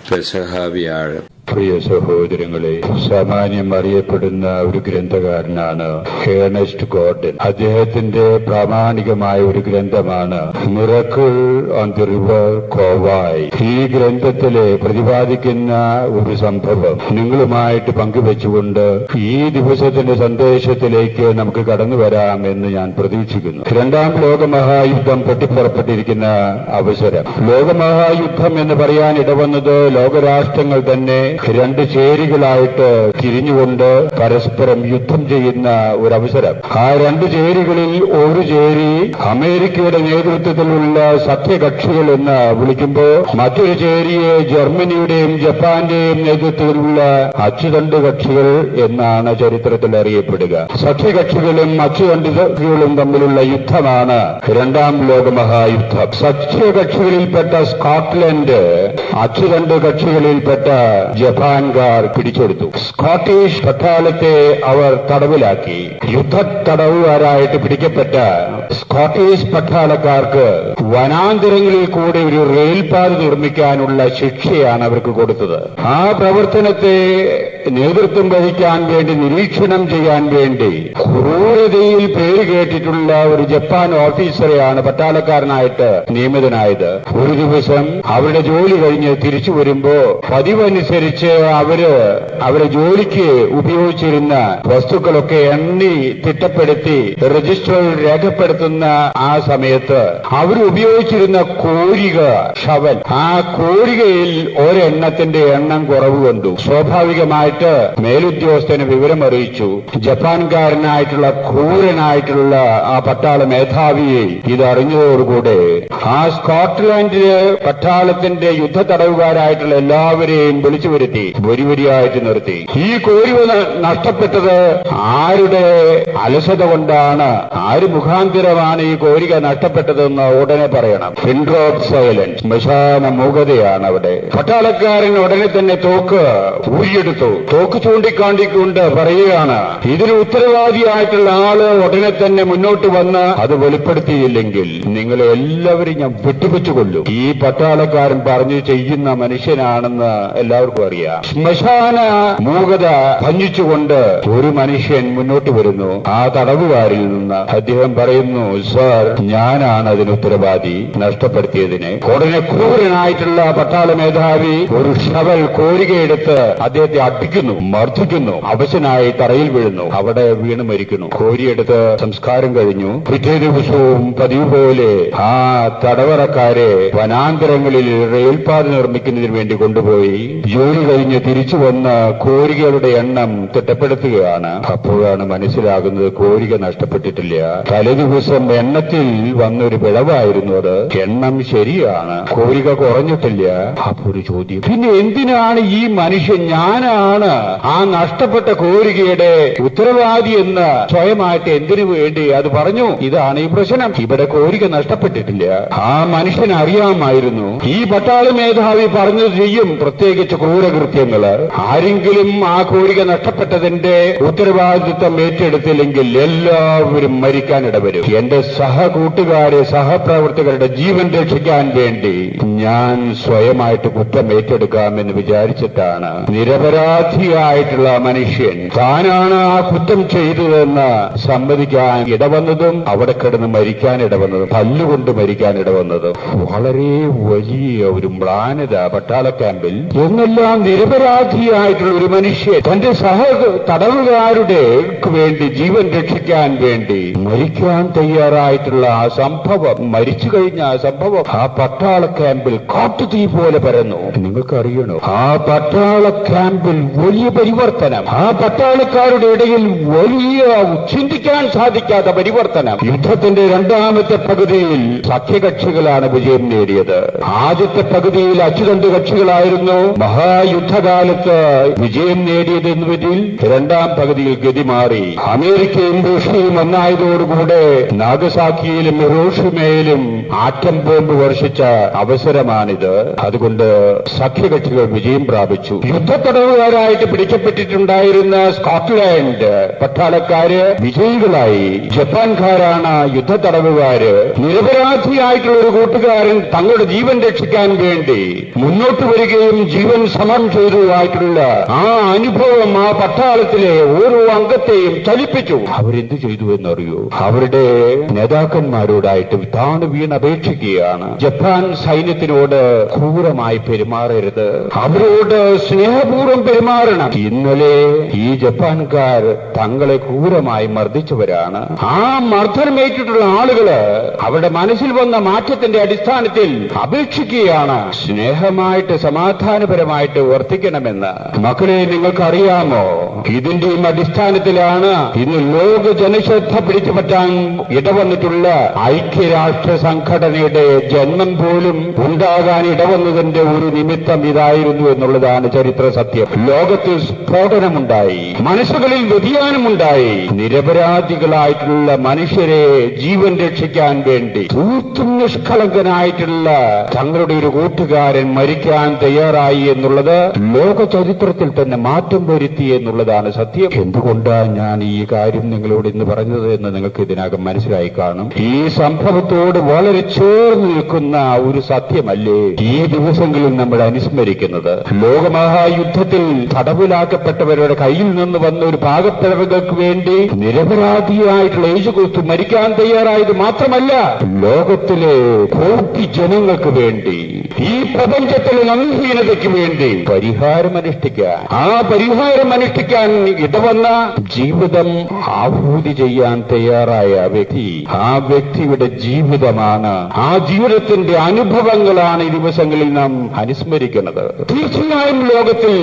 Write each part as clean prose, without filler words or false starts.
പെസഹ വ്യാഴം. പ്രിയ സഹോദരങ്ങളെ, സാമാന്യം അറിയപ്പെടുന്ന ഒരു ഗ്രന്ഥകാരനാണ് ഏണസ്റ്റ് ഗോർഡൻ. അദ്ദേഹത്തിന്റെ പ്രാമാണികമായ ഒരു ഗ്രന്ഥമാണ് miracle on the river Kovai. ഈ ഗ്രന്ഥത്തിലെ പ്രതിപാദിക്കുന്ന ഒരു സംഭവം നിങ്ങളുമായിട്ട് പങ്കുവെച്ചുകൊണ്ട് ഈ ദിവസത്തിന്റെ സന്ദേശത്തിലേക്ക് നമുക്ക് കടന്നു വരാം എന്ന് ഞാൻ പ്രതീക്ഷിക്കുന്നു. രണ്ടാം ലോകമഹായുദ്ധം പൊട്ടിപ്പുറപ്പെട്ടിരിക്കുന്ന അവസരം. ലോകമഹായുദ്ധം എന്ന് പറയാൻ ഇടവന്നത് ലോകരാഷ്ട്രങ്ങൾ തന്നെ രണ്ട് ചേരികളായിട്ട് തിരിഞ്ഞുകൊണ്ട് പരസ്പരം യുദ്ധം ചെയ്യുന്ന ഒരവസരം. ആ രണ്ട് ചേരികളിൽ ഒരു ചേരി അമേരിക്കയുടെ നേതൃത്വത്തിലുള്ള സഖ്യകക്ഷികൾ എന്ന് വിളിക്കുമ്പോൾ മറ്റൊരു ചേരിയെ ജർമ്മനിയുടെയും ജപ്പാന്റെയും നേതൃത്വത്തിലുള്ള അച്ചുതണ്ട് കക്ഷികൾ എന്നാണ് ചരിത്രത്തിൽ അറിയപ്പെടുക. സഖ്യകക്ഷികളും അച്ചുതണ്ടുകളും തമ്മിലുള്ള യുദ്ധമാണ് രണ്ടാം ലോകമഹായുദ്ധം. സഖ്യകക്ഷികളിൽപ്പെട്ട സ്കോട്ട്ലൻഡ് അച്ചുതണ്ട് കക്ഷികളിൽപ്പെട്ട ജപ്പാൻകാർ പിടിച്ചെടുത്തു. സ്കോട്ടിഷ് പട്ടാളത്തെ അവർ തടവിലാക്കി. യുദ്ധ തടവുകാരായിട്ട് പിടിക്കപ്പെട്ട സ്കോട്ടിഷ് പട്ടാളക്കാർക്ക് വനാന്തരങ്ങളിൽ കൂടെ ഒരു റെയിൽപാത നിർമ്മിക്കാനുള്ള ശിക്ഷയാണ് അവർക്ക് കൊടുത്തത്. ആ പ്രവർത്തനത്തെ നേതൃത്വം വഹിക്കാൻ വേണ്ടി, നിരീക്ഷണം ചെയ്യാൻ വേണ്ടി ക്രൂരതയിൽ പേര് കേട്ടിട്ടുള്ള ഒരു ജപ്പാൻ ഓഫീസറെയാണ് പട്ടാളക്കാരനായിട്ട് നിയമിതനായത്. ഒരു ദിവസം അവരുടെ ജോലി കഴിഞ്ഞ് തിരിച്ചു വരുമ്പോ പതിവനുസരിച്ച് അവരെ ജോലിക്ക് ഉപയോഗിച്ചിരുന്ന വസ്തുക്കളൊക്കെ എണ്ണി തിട്ടപ്പെടുത്തി രജിസ്റ്ററിൽ രേഖപ്പെടുത്തുന്ന ആ സമയത്ത് അവർ ഉപയോഗിച്ചിരുന്ന കോരിക, ഷവൽ, ആ കോരികയിൽ ഒരെണ്ണത്തിന്റെ എണ്ണം കുറവ് കണ്ടു. സ്വാഭാവികമായിട്ട് മേലുദ്യോഗസ്ഥന് വിവരമറിയിച്ചു. ജപ്പാൻകാരനായിട്ടുള്ള ക്രൂരനായിട്ടുള്ള ആ പട്ടാള മേധാവിയെ ഇതറിഞ്ഞതോടുകൂടെ ആ സ്കോട്ട്ലൻഡിലെ പട്ടാളത്തിന്റെ യുദ്ധ തടവുകാരായിട്ടുള്ള എല്ലാവരെയും വിളിച്ചു വരുത്തി വരിവരിയായിട്ട് നിർത്തി. ഈ കോരിക നഷ്ടപ്പെട്ടത് ആരുടെ അലസത കൊണ്ടാണ്, ആര് മുഖാന്തരമാണ് ഈ കോരിക നഷ്ടപ്പെട്ടതെന്ന് ഉടനെ പറയണം. ഫിൻഡ്രോ ഓഫ് സൈലൻസ്, ശ്മശാന മൂകതയാണ് അവിടെ. പട്ടാളക്കാരൻ ഉടനെ തന്നെ തോക്ക് ഊരിയെടുത്തു. തോക്ക് ചൂണ്ടിക്കാണ്ടിക്കൊണ്ട് പറയുകയാണ്, ഇതിന് ഉത്തരവാദിയായിട്ടുള്ള ആള് ഉടനെ തന്നെ മുന്നോട്ട് വന്ന് അത് വെളിപ്പെടുത്തിയില്ലെങ്കിൽ നിങ്ങളെ എല്ലാവരും ഞാൻ വെട്ടിവെച്ചു കൊല്ലും. ഈ പട്ടാളക്കാരൻ പറഞ്ഞു ചെയ്യുന്ന മനുഷ്യനാണെന്ന് എല്ലാവർക്കും അറിയാം. ശ്മശാന മൂകത ഭഞ്ജിച്ചുകൊണ്ട് ഒരു മനുഷ്യൻ മുന്നോട്ട് വരുന്നു. ആ തടവുകാരിൽ നിന്ന് അദ്ദേഹം പറയുന്നു, സർ, ഞാനാണ് അതിന് ഉത്തരവാദി, നഷ്ടപ്പെടുത്തിയതിന്. ഉടനെ ക്രൂരനായിട്ടുള്ള പട്ടാള മേധാവി ഒരു ഷവൽ കോരികയെടുത്ത് അദ്ദേഹത്തെ അടിക്കുന്നു, മർദ്ദിക്കുന്നു. അവശനായി തറയിൽ വീഴുന്നു. അവിടെ വീണ് മരിക്കുന്നു. കോരിയെടുത്ത് സംസ്കാരം കഴിഞ്ഞു. പിറ്റേ ദിവസവും പതിവ് പോലെ ആ തടവറക്കാരെ വനാന്തരങ്ങളിൽ റെയിൽപാത നിർമ്മിക്കുന്നതിന് വേണ്ടി കൊണ്ടുപോയി ജോലി കഴിഞ്ഞ് തിരിച്ചു വന്ന് കോരികകളുടെ എണ്ണം തിട്ടപ്പെടുത്തുകയാണ്. അപ്പോഴാണ് മനസ്സിലാകുന്നത് കോരിക നഷ്ടപ്പെട്ടിട്ടില്ല. തലേദിവസം എണ്ണത്തിൽ വന്നൊരു പിഴവായിരുന്നു അത്. എണ്ണം ശരിയാണ്, കോരിക കുറഞ്ഞിട്ടില്ല. അപ്പൊ ഒരു ചോദ്യം, പിന്നെ എന്തിനാണ് ഈ മനുഷ്യൻ ഞാനാണ് ആ നഷ്ടപ്പെട്ട കോരികയുടെ ഉത്തരവാദി എന്ന് സ്വയമായിട്ട് എന്തിനു വേണ്ടി അത് പറഞ്ഞു? ഇതാണ് ഈ പ്രശ്നം. ഇവിടെ കോരിക നഷ്ടപ്പെട്ടിട്ടില്ല. ആ മനുഷ്യൻ അറിയാമായിരുന്നു ഈ പട്ടാള മേധാവി പറഞ്ഞത് ചെയ്യും, പ്രത്യേകിച്ച് ക്രൂരകൃത്യങ്ങള്. ആരെങ്കിലും ആ കോരിക നഷ്ടപ്പെട്ടതിന്റെ ഉത്തരവാദിത്വം ഏറ്റെടുത്തില്ലെങ്കിൽ എല്ലാവരും മരിക്കാനിടവരും. എന്റെ സഹകൂട്ടുകാരെ, സഹപ്രവർത്തകരുടെ ജീവൻ രക്ഷിക്കാൻ വേണ്ടി ഞാൻ സ്വയമായിട്ട് കുറ്റം ഏറ്റെടുക്കാമെന്ന് വിചാരിച്ചിട്ടാണ് നിരപരാധിയായിട്ടുള്ള മനുഷ്യൻ താനാണ് ആ കുറ്റം ചെയ്തതെന്ന് സമ്മതിക്കാൻ ഇടവന്നതും അവിടെ കിടന്ന് മരിക്കാൻ ഇടവന്നതും, തല്ലുകൊണ്ട് മരിക്കാൻ ഇടവന്നതും. വളരെ വലിയ ഒരു മ്ലാനത പട്ടാള ക്യാമ്പിൽ. എന്നെല്ലാം നിരപരാധിയായിട്ടുള്ള ഒരു മനുഷ്യൻ തന്റെ തടവുകാരുടെ വേണ്ടി, ജീവൻ രക്ഷിക്കാൻ വേണ്ടി മരിക്കാൻ തയ്യാറായിട്ടുള്ള ആ സംഭവം, മരിച്ചു കഴിഞ്ഞ ആ സംഭവം ആ പട്ടാള ക്യാമ്പിൽ കാട്ടുതീ പോലെ പരന്നു. നിങ്ങൾക്കറിയണോ, ആ പട്ടാള ക്യാമ്പിൽ വലിയ പരിവർത്തനം, ആ പട്ടാളക്കാരുടെ ഇടയിൽ വലിയ ചിന്തിക്കാൻ സാധിക്കാത്ത പരിവർത്തനം. യുദ്ധത്തിന്റെ രണ്ടാമത്തെ പകുതിയിൽ സഖ്യകക്ഷികളാണ് വിജയം നേടിയത്. ആദ്യത്തെ പകുതിയിൽ അച്ചുതണ്ട് കക്ഷികളായിരുന്നു മഹായുദ്ധകാലത്ത് വിജയം നേടിയതെന്നുവരിൽ രണ്ടാം പകുതിയിൽ ഗതി മാറി. അമേരിക്കയും റഷ്യയും ഒന്നായതോടുകൂടെ നാഗസാക്കിയിലും ഹിരോഷിമയിലും ആറ്റം ബോംബ് വർഷിച്ച അവസരമാണിത്. അതുകൊണ്ട് സഖ്യകക്ഷികൾ വിജയം പ്രാപിച്ചു. യുദ്ധത്തടവുകാരായ അടിമകളായിട്ട് പിടിക്കപ്പെട്ടിട്ടുണ്ടായിരുന്ന സ്കോട്ട്ലാൻഡ് പട്ടാളക്കാര് വിജയികളായി. ജപ്പാൻകാരാണ് യുദ്ധത്തടവുകാര്. നിരപരാധിയായിട്ടുള്ള ഒരു കൂട്ടുകാരൻ തങ്ങളുടെ ജീവൻ രക്ഷിക്കാൻ വേണ്ടി മുന്നോട്ട് വരികയും ജീവൻ സമരം ചെയ്തതായിട്ടുള്ള ആ അനുഭവം ആ പട്ടാളത്തിലെ ഓരോ അംഗത്തെയും ചലിപ്പിച്ചു. അവരെന്ത് ചെയ്തു എന്നറിയോ? അവരുടെ നേതാക്കന്മാരോടായിട്ട് താണു വീണപേക്ഷിക്കുകയാണ്. ജപ്പാൻ സൈന്യത്തിനോട് ക്രൂരമായി പെരുമാറരുത്, അവരോട് സ്നേഹപൂർവ്വം പെരുമാറണം. ഇന്നലെ ഈ ജപ്പാൻകാർ തങ്ങളെ ക്രൂരമായി മർദ്ദിച്ചവരാണ്. ആ മർദ്ദനമേറ്റിട്ടുള്ള ആളുകള് അവരുടെ മനസ്സിൽ വന്ന മാറ്റത്തിന്റെ അടിസ്ഥാനത്തിൽ അപേക്ഷിക്കുകയാണ് സ്നേഹമായിട്ട് സമാധാനപരമായിട്ട് വർത്തിക്കണമെന്ന്. മക്കളെ, നിങ്ങൾക്കറിയാമോ, ഇതിന്റെയും അടിസ്ഥാനത്തിലാണ് ഇന്ന് ലോക ജനശ്രദ്ധ പിടിച്ചുപറ്റാൻ ഇടവന്നിട്ടുള്ള ഐക്യരാഷ്ട്ര സംഘടനയുടെ ജന്മം പോലും ഉണ്ടാകാൻ ഇടവന്നതിന്റെ ഒരു നിമിത്തം ഇതായിരുന്നു എന്നുള്ളതാണ് ചരിത്ര സത്യം. ലോകത്തിൽ സ്ഫോടനമുണ്ടായി, മനസ്സുകളിൽ വ്യതിയാനമുണ്ടായി. നിരപരാധികളായിട്ടുള്ള മനുഷ്യരെ ജീവൻ രക്ഷിക്കാൻ വേണ്ടി തീർത്തും നിഷ്കളങ്കനായിട്ടുള്ള തങ്ങളുടെ ഒരു കൂട്ടുകാരൻ മരിക്കാൻ തയ്യാറായി എന്നുള്ളത് ലോക ചരിത്രത്തിൽ തന്നെ മാറ്റം വരുത്തി എന്നുള്ളതാണ് സത്യം. എന്തുകൊണ്ടാണ് ഞാൻ ഈ കാര്യം നിങ്ങളോട് ഇന്ന് പറഞ്ഞത് എന്ന് നിങ്ങൾക്ക് ഇതിനകം മനസ്സിലായി കാണും. ഈ സംഭവത്തോട് വളരെ ചേർന്ന് നിൽക്കുന്ന ഒരു സത്യമല്ലേ ഈ ദിവസങ്ങളിൽ നമ്മൾ അനുസ്മരിക്കുന്നത്? ലോകമഹായുദ്ധത്തിൽ തടവിലാക്കപ്പെട്ടവരുടെ കയ്യിൽ നിന്ന് വന്ന ഒരു പാകപ്പിഴവുകൾക്ക് വേണ്ടി നിരപരാധിയായിട്ടുള്ള യേശുക്രിസ്തു മരിക്കാൻ തയ്യാറായത് മാത്രമല്ല, ലോകത്തിലെ കോടി ജനങ്ങൾക്ക് വേണ്ടി, ഈ പ്രപഞ്ചത്തിലെ നന്ദീനതയ്ക്ക് വേണ്ടി പരിഹാരമനുഷ്ഠിക്കാൻ, ആ പരിഹാരം അനുഷ്ഠിക്കാൻ ഇടവന്ന ജീവിതം ആഹൂതി ചെയ്യാൻ തയ്യാറായ വ്യക്തി, ആ വ്യക്തിയുടെ ജീവിതമാണ്, ആ ജീവിതത്തിന്റെ അനുഭവങ്ങളാണ് ഈ ദിവസങ്ങളിൽ നാം അനുസ്മരിക്കുന്നത്. തീർച്ചയായും ലോകത്തിൽ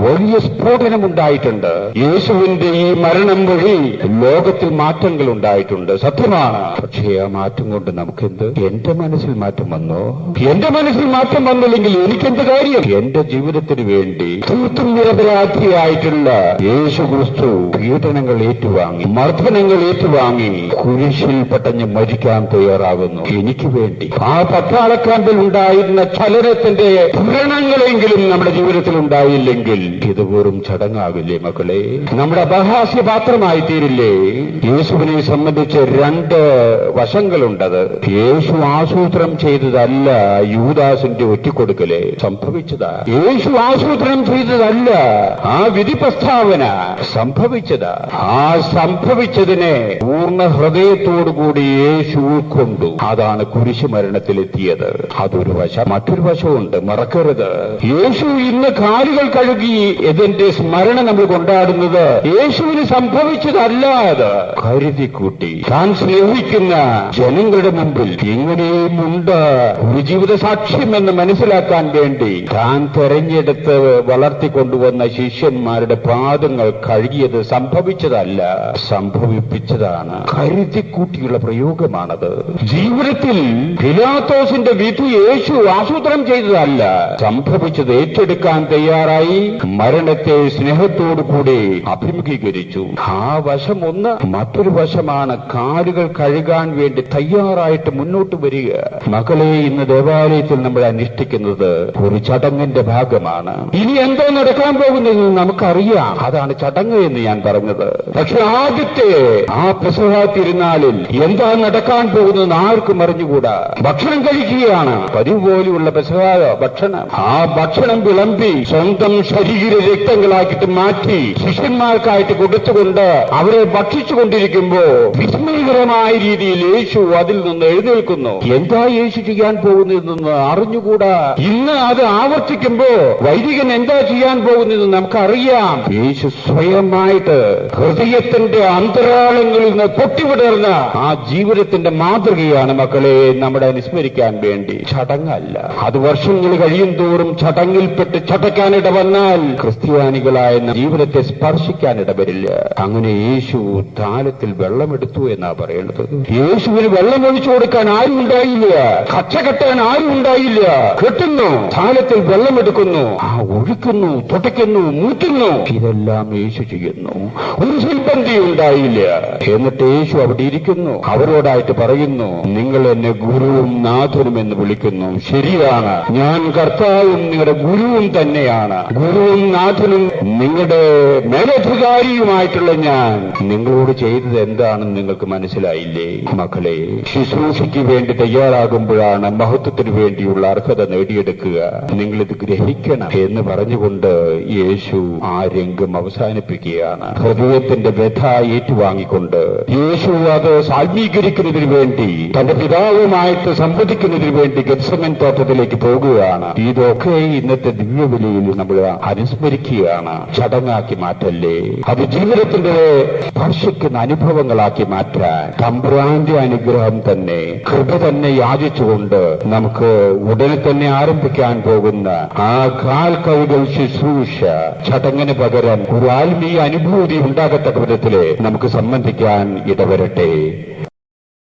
വലിയ സ്ഫോടനമുണ്ടായിട്ടുണ്ട്. യേശുവിന്റെ ഈ മരണം വഴി ലോകത്തിൽ മാറ്റങ്ങൾ ഉണ്ടായിട്ടുണ്ട്, സത്യമാണ്. പക്ഷേ ആ മാറ്റം കൊണ്ട് നമുക്കെന്ത്? എന്റെ മനസ്സിൽ മാറ്റം വന്നോ? എന്റെ മനസ്സിൽ മാറ്റം വന്നില്ലെങ്കിൽ എനിക്കെന്ത് കാര്യം? എന്റെ ജീവിതത്തിന് വേണ്ടി തീർത്തും നിരപരാധിയായിട്ടുള്ള യേശുക്രിസ്തു പീഡനങ്ങൾ ഏറ്റുവാങ്ങി, മർദ്ദനങ്ങൾ ഏറ്റുവാങ്ങി കുരിശിൽ പട്ടഞ്ഞ് മരിക്കാൻ തയ്യാറാകുന്നു എനിക്ക് വേണ്ടി. ആ പട്ടാളക്കാമ്പിൽ ഉണ്ടായിരുന്ന ചലനത്തിന്റെ പൂരണങ്ങളെങ്കിലും നമ്മുടെ ജീവിതത്തിൽ ഉണ്ടായില്ലെങ്കിൽ ഇത് വെറും ചടങ്ങാവില്ലേ മക്കളെ? നമ്മുടെ അപഹാസ്യപാത്രമായി തീരില്ലേ? യേശുവിനെ സംബന്ധിച്ച് രണ്ട് വശങ്ങളുണ്ടത്. യേശു ആസൂത്രണം ചെയ്തതല്ല യൂദാസിന്റെ ഒറ്റിക്കൊടുക്കല് സംഭവിച്ചതാ. യേശു ആസൂത്രണം ചെയ്തതല്ല ആ വിധി പ്രസ്താവന സംഭവിച്ചതാ. ആ സംഭവിച്ചതിനെ പൂർണ്ണ ഹൃദയത്തോടുകൂടി യേശു ഉൾക്കൊണ്ടു. അതാണ് കുരിശു മരണത്തിലെത്തിയത്. അതൊരു വശം. മറ്റൊരു വശമുണ്ട്, മറക്കരുത്. യേശു ഇന്ന് കാലുകൾ കഴുകി ഇതിന്റെ സ്മരണ നമ്മൾ കൊണ്ടാടുന്നത് യേശുവിന് സംഭവിച്ചതല്ലാതെ കരുതിക്കൂട്ടി താൻ സ്നേഹിക്കുന്ന ജനങ്ങളുടെ മുമ്പിൽ ഇങ്ങനെയുമുണ്ട് ഒരു ജീവിത സാക്ഷ്യം എന്ന് മനസ്സിലാക്കാൻ വേണ്ടി താൻ തെരഞ്ഞെടുത്ത് വളർത്തിക്കൊണ്ടുവന്ന ശിഷ്യന്മാരുടെ പാദങ്ങൾ കഴുകിയത് സംഭവിച്ചതല്ല, സംഭവിപ്പിച്ചതാണ്. കരുതിക്കൂട്ടിയുള്ള പ്രയോഗമാണത്. ജീവിതത്തിൽ പിലാത്തോസിന്റെ വിധി യേശു ആസൂത്രണം ചെയ്തതല്ല, സംഭവിച്ചത് ഏറ്റെടുക്കാൻ തയ്യാറായി മരണത്തെ സ്നേഹത്തോടു കൂടി അഭിമുഖീകരിച്ചു. ആ വശം ഒന്ന്. മറ്റൊരു വശമാണ് കാലുകൾ കഴുകാൻ വേണ്ടി തയ്യാറായിട്ട് മുന്നോട്ട് വരിക. മക്കളെ, ഇന്ന് ദേവാലയത്തിൽ നമ്മൾ അനുഷ്ഠിക്കുന്നത് ഒരു ചടങ്ങിന്റെ ഭാഗമാണ്. ഇനി എന്തോ നടക്കാൻ പോകുന്നതെന്ന് നമുക്കറിയാം. അതാണ് ചടങ്ങ് എന്ന് ഞാൻ പറഞ്ഞത്. പക്ഷെ ആദ്യത്തെ ആ പെസഹ തിരുനാളിൽ എന്താ നടക്കാൻ പോകുന്നതെന്ന് ആർക്കും അറിഞ്ഞുകൂടാ. ഭക്ഷണം കഴിക്കുകയാണ്, പതിവ് പോലെയുള്ള പെസഹ ഭക്ഷണം. ആ ഭക്ഷണം വിളമ്പി സ്വന്തം ശരീര രക്തങ്ങളാക്കിയിട്ട് മാറ്റി ശിഷ്യന്മാർക്കായിട്ട് കൊടുത്തുകൊണ്ട് അവരെ ഭക്ഷിച്ചുകൊണ്ടിരിക്കുമ്പോ വിസ്മയകരമായ രീതിയിൽ യേശു അതിൽ നിന്ന് എഴുന്നേൽക്കുന്നു. എന്താ യേശു ചെയ്യാൻ പോകുന്നതെന്ന് അറിഞ്ഞുകൂടാ. ഇന്ന് അത് ആവർത്തിക്കുമ്പോ വൈദികൻ എന്താ ചെയ്യാൻ പോകുന്നതെന്ന് നമുക്കറിയാം. യേശു സ്വയമായിട്ട് ഹൃദയത്തിന്റെ അന്തരാളങ്ങളിൽ നിന്ന് പൊട്ടിവിടർന്ന ആ ജീവിതത്തിന്റെ മാതൃകയാണ് മക്കളെ നമ്മുടെ അനുസ്മരിക്കാൻ വേണ്ടി. ചടങ്ങല്ല. അത് വർഷങ്ങൾ കഴിയും തോറും ചടങ്ങിൽപ്പെട്ട് ചടക്കാനിട വന്നാൽ ക്രിസ്ത്യാനികളായ ജീവിതത്തെ സ്പർശിക്കാനിട വരില്ല. അങ്ങനെ യേശു താലത്തിൽ വെള്ളമെടുത്തു എന്നാ പറയുന്നത്. യേശുവിന് വെള്ളം ഒഴിച്ചു കൊടുക്കാൻ ആരും ഉണ്ടായില്ല, കച്ച കെട്ടാൻ ആരും ഉണ്ടായില്ല, കെട്ടുന്നു, സ്ഥാനത്തിൽ വെള്ളമെടുക്കുന്നു, ഒഴുക്കുന്നു, തുടയ്ക്കുന്നു, മൂറ്റുന്നു. ഇതെല്ലാം യേശു ചെയ്യുന്നു. ഒരു സിൽബന്തി ഉണ്ടായില്ല. എന്നിട്ട് യേശു അവിടെ ഇരിക്കുന്നു. അവരോടായിട്ട് പറയുന്നു, നിങ്ങൾ എന്നെ ഗുരുവും നാഥനും എന്ന് വിളിക്കുന്നു. ശരിയാണ്, ഞാൻ കർത്താവും നിങ്ങളുടെ ഗുരുവും തന്നെയാണ്. ഗുരുവും നാഥനും നിങ്ങളുടെ മേലധികാരിയുമായിട്ടുള്ള ഞാൻ നിങ്ങളോട് ചെയ്തത് എന്താണെന്ന് നിങ്ങൾക്ക് മനസ്സിലായില്ലേ? മക്കളെ, ശുശ്രൂഷയ്ക്ക് വേണ്ടി തയ്യാറാകുമ്പോഴാണ് മഹത്വത്തിന് വേണ്ടിയുള്ള അർഹത നേടിയെടുക്കുക. നിങ്ങളിത് ഗ്രഹിക്കണം എന്ന് പറഞ്ഞുകൊണ്ട് യേശു ആ രംഗം അവസാനിപ്പിക്കുകയാണ്. ഹൃദയത്തിന്റെ വ്യഥ ഏറ്റുവാങ്ങിക്കൊണ്ട് യേശു അത് സാൽമീകരിക്കുന്നതിന് വേണ്ടി തന്റെ പിതാവുമായിട്ട് സംവദിക്കുന്നതിന് വേണ്ടി ഗെത്സമൻ തോട്ടത്തിലേക്ക് പോകുകയാണ്. ഇതൊക്കെ ഇന്നത്തെ ദിവ്യബലിയിൽ നമ്മൾ അനുസ്മരിക്കുകയാണ്. ചടങ്ങാക്കി മാറ്റല്ലേ, അത് ജീവിതത്തിന്റെ സ്പർശിക്കുന്ന അനുഭവങ്ങളാക്കി മാറ്റാൻ തമ്പുരാന്റെ അനുഗ്രഹം തന്നെ, കൃപ തന്നെ യാചിച്ചുകൊണ്ട് നമുക്ക് ഉടനെ തന്നെ ആരംഭിക്കാൻ പോകുന്ന ആ കാൽ കൈകൾ ശുശ്രൂഷ ചടങ്ങിന് പകരം ഒരു ആത്മീയ അനുഭൂതി ഉണ്ടാകത്തക്ക വിധത്തില് നമുക്ക് സംബന്ധിക്കാൻ ഇടവരട്ടെ.